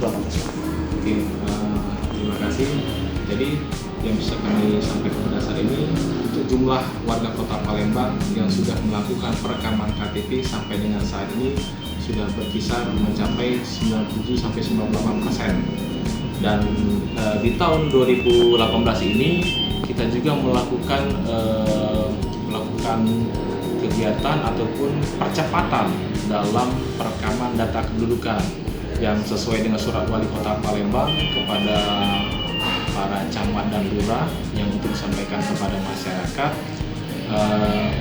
berapa persen? Oke, terima kasih. Jadi yang bisa kami sampaikan pada saat ini, untuk jumlah warga Kota Palembang yang sudah melakukan perekaman KTP sampai dengan saat ini sudah berkisar mencapai 97-98%. Dan di tahun 2018 ini kita juga melakukan kegiatan ataupun percepatan dalam perekaman data kependudukan yang sesuai dengan surat Wali Kota Palembang kepada para camat dan lurah yang untuk disampaikan kepada masyarakat.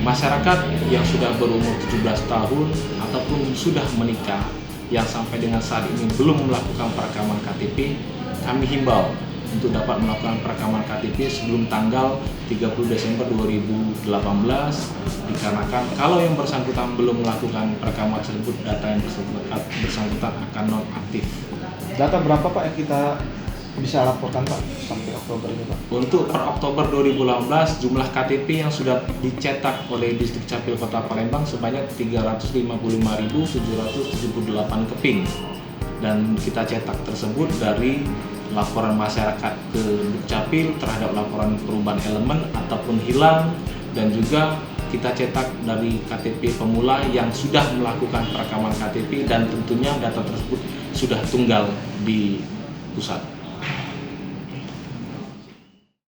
Masyarakat yang sudah berumur 17 tahun ataupun sudah menikah yang sampai dengan saat ini belum melakukan perekaman KTP, kami himbau untuk dapat melakukan perekaman KTP sebelum tanggal 30 Desember 2018, dikarenakan kalau yang bersangkutan belum melakukan perekaman tersebut, data yang bersangkutan akan non-aktif. Data berapa Pak yang kita bisa laporkan Pak sampai Oktober ini Pak? Untuk per Oktober 2018, jumlah KTP yang sudah dicetak oleh Distrik Capil Kota Palembang sebanyak 355.778 keping. Dan kita cetak tersebut dari laporan masyarakat ke Dukcapil terhadap laporan perubahan elemen ataupun hilang, dan juga kita cetak dari KTP pemula yang sudah melakukan perekaman KTP dan tentunya data tersebut sudah tunggal di pusat.